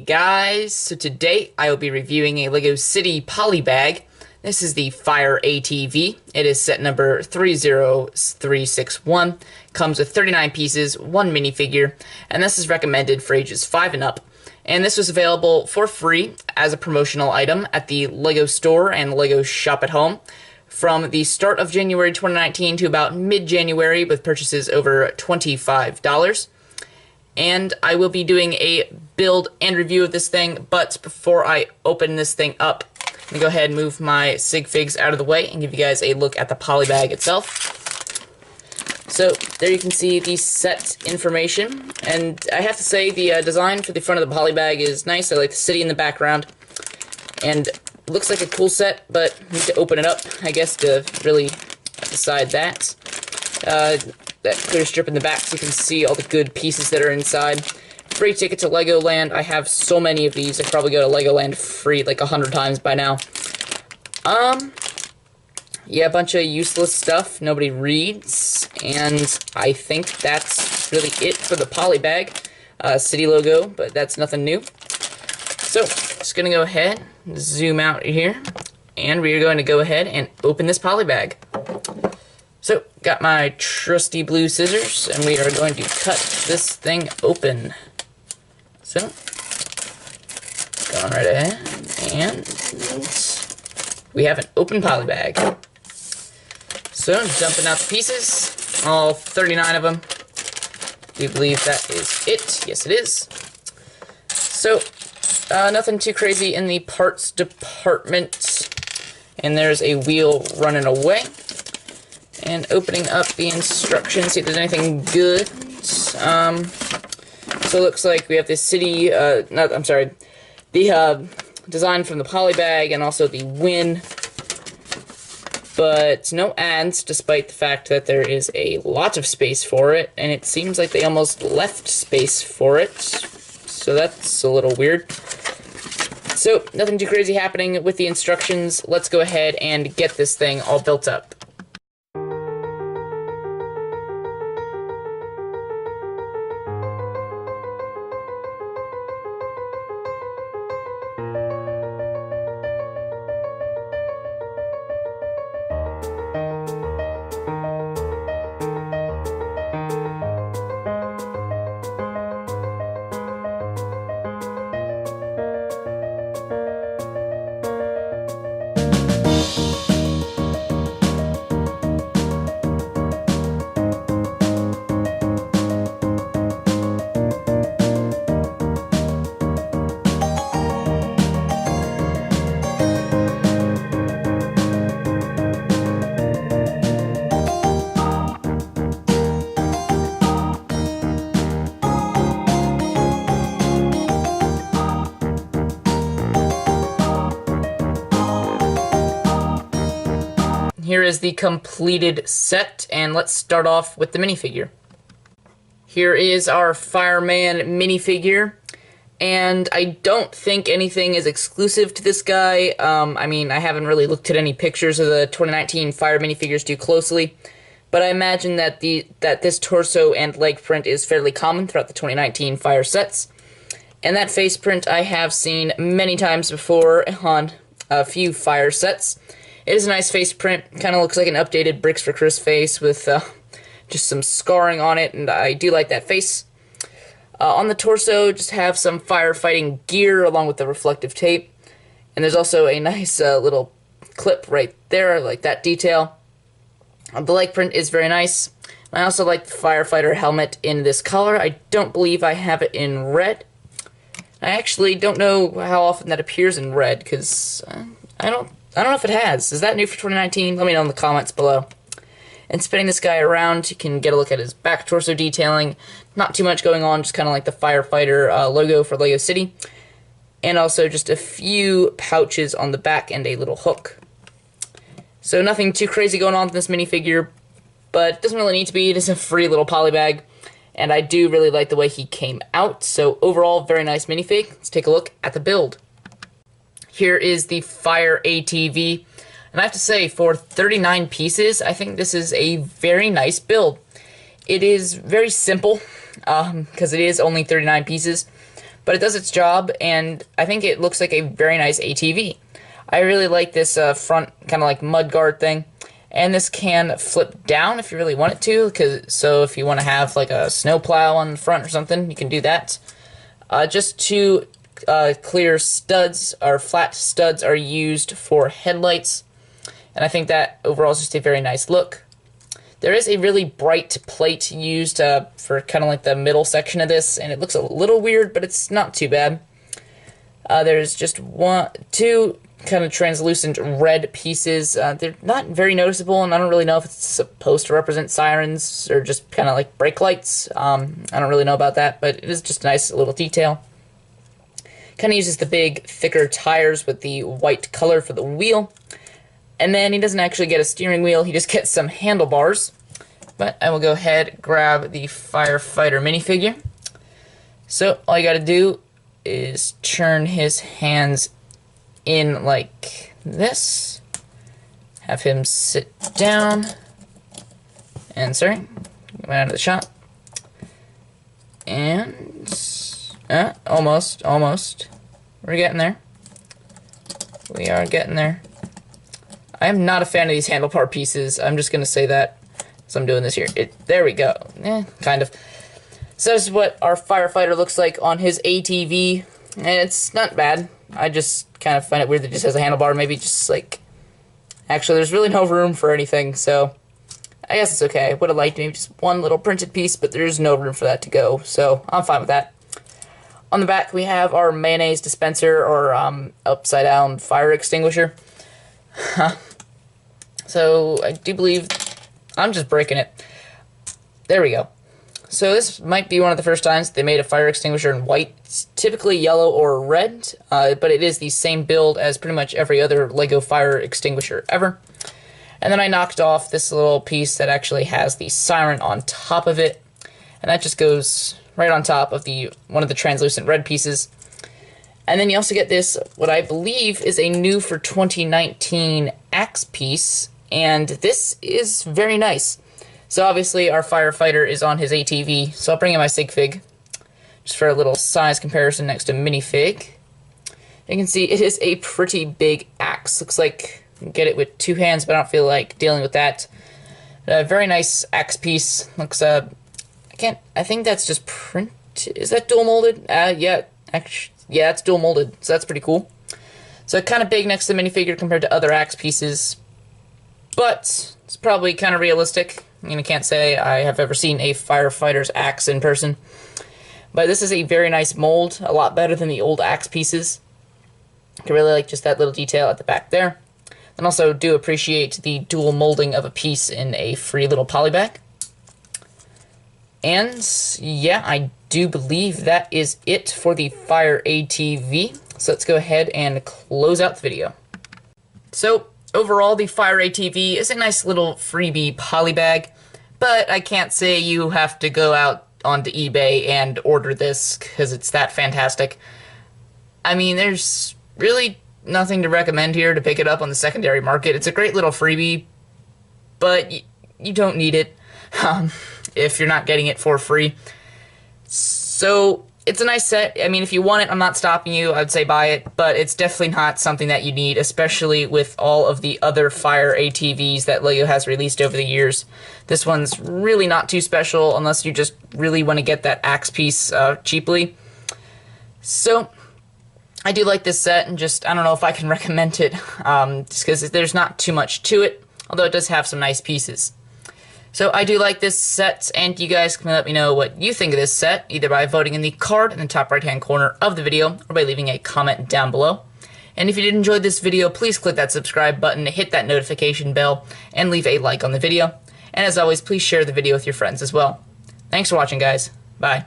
guys, so today I will be reviewing a LEGO City Polybag. This is the Fire ATV. It is set number 30361. Comes with 39 pieces, 1 minifigure, and this is recommended for ages 5 and up. And this was available for free as a promotional item at the LEGO store and LEGO Shop at Home from the start of January 2019 to about mid-January, with purchases over $25. And I will be doing a build and review of this thing, but before I open this thing up, let me go ahead and move my sig figs out of the way and give you guys a look at the polybag itself. So there you can see the set information, and I have to say the design for the front of the polybag is nice. I like the city in the background, and it looks like a cool set, but I need to open it up, I guess, to really decide that. That clear strip in the back so you can see all the good pieces that are inside. Free ticket to Legoland. I have so many of these. I probably go to Legoland free like 100 times by now. Yeah, a bunch of useless stuff nobody reads, and I think that's really it for the polybag. City logo, but that's nothing new. So, just gonna go ahead, zoom out here, and we're going to go ahead and open this polybag. So, got my trusty blue scissors, and we are going to cut this thing open. So, going right ahead, and we have an open polybag. So, dumping out the pieces, all 39 of them. Do you believe that is it? Yes, it is. So, nothing too crazy in the parts department, and there's a wheel running away. And opening up the instructions, see if there's anything good. So it looks like we have the city, the design from the polybag and also the win. But no ads, despite the fact that there is a lot of space for it, and it seems like they almost left space for it. So that's a little weird. So, nothing too crazy happening with the instructions. Let's go ahead and get this thing all built up. Here is the completed set, and let's start off with the minifigure. Here is our fireman minifigure, and I don't think anything is exclusive to this guy. I mean, I haven't really looked at any pictures of the 2019 fire minifigures too closely, but I imagine that this torso and leg print is fairly common throughout the 2019 fire sets. And that face print I have seen many times before on a few fire sets. It is a nice face print, kind of looks like an updated Bricks for Chris face with just some scarring on it, and I do like that face. On the torso, just have some firefighting gear along with the reflective tape, and there's also a nice little clip right there, I like that detail. The leg print is very nice. I also like the firefighter helmet in this color. I don't believe I have it in red. I actually don't know how often that appears in red, because I don't know if it has. Is that new for 2019? Let me know in the comments below. And spinning this guy around, you can get a look at his back torso detailing. Not too much going on, just kind of like the firefighter logo for LEGO City. And also just a few pouches on the back and a little hook. So nothing too crazy going on with this minifigure, but it doesn't really need to be. It is a free little polybag, and I do really like the way he came out. So overall, very nice minifig. Let's take a look at the build. Here is the Fire ATV, and I have to say, for 39 pieces, I think this is a very nice build. It is very simple, because it is only 39 pieces, but it does its job, and I think it looks like a very nice ATV. I really like this front kind of like mudguard thing, and this can flip down if you really want it to, so if you want to have like a snowplow on the front or something, you can do that. Just two clear studs, or flat studs, are used for headlights, and I think that overall is just a very nice look. There is a really bright plate used for kind of like the middle section of this, and it looks a little weird, but it's not too bad. There's just two kind of translucent red pieces. They're not very noticeable, and I don't really know if it's supposed to represent sirens or just kind of like brake lights. I don't really know about that, but it is just a nice little detail. Kind of uses the big, thicker tires with the white color for the wheel. And then he doesn't actually get a steering wheel, he just gets some handlebars. But I will go ahead, grab the firefighter minifigure. So all you gotta do is turn his hands in like this. Have him sit down. And sorry, went out of the shot. And almost. We're getting there. We are getting there. I am not a fan of these handlebar pieces. I'm just going to say that as I'm doing this here. There we go. Kind of. So this is what our firefighter looks like on his ATV. And it's not bad. I just kind of find it weird that it just has a handlebar. Maybe just like... Actually, there's really no room for anything, so... I guess it's okay. I would have liked maybe just one little printed piece, but there's no room for that to go. So I'm fine with that. On the back, we have our mayonnaise dispenser, or upside-down fire extinguisher. So, I do believe... I'm just breaking it. There we go. So this might be one of the first times they made a fire extinguisher in white. It's typically yellow or red, but it is the same build as pretty much every other LEGO fire extinguisher ever. And then I knocked off this little piece that actually has the siren on top of it. And that just goes right on top of one of the translucent red pieces. And then you also get this, what I believe is a new for 2019 axe piece. And this is very nice. So obviously our firefighter is on his ATV, so I'll bring in my sig fig, just for a little size comparison next to minifig. You can see it is a pretty big axe. Looks like you can get it with two hands, but I don't feel like dealing with that. A very nice axe piece. Looks, I think that's just print. Is that dual molded? Yeah, actually, yeah, it's dual molded, so that's pretty cool. So kind of big next to the minifigure compared to other axe pieces. But it's probably kind of realistic. I mean, I can't say I have ever seen a firefighter's axe in person. But this is a very nice mold, a lot better than the old axe pieces. I really like just that little detail at the back there. And also do appreciate the dual molding of a piece in a free little polybag. And yeah, I do believe that is it for the Fire ATV. So let's go ahead and close out the video. So overall, the Fire ATV is a nice little freebie polybag, but I can't say you have to go out onto eBay and order this because it's that fantastic. I mean, there's really nothing to recommend here to pick it up on the secondary market. It's a great little freebie, but you don't need it if you're not getting it for free. So it's a nice set. I mean, if you want it, I'm not stopping you. I'd say buy it, but it's definitely not something that you need, especially with all of the other Fire ATVs that LEGO has released over the years. This one's really not too special unless you just really want to get that axe piece cheaply. So I do like this set, and just, I don't know if I can recommend it, just because there's not too much to it, although it does have some nice pieces. So I do like this set, and you guys can let me know what you think of this set, either by voting in the card in the top right hand corner of the video, or by leaving a comment down below. And if you did enjoy this video, please click that subscribe button, hit that notification bell, and leave a like on the video. And as always, please share the video with your friends as well. Thanks for watching, guys. Bye.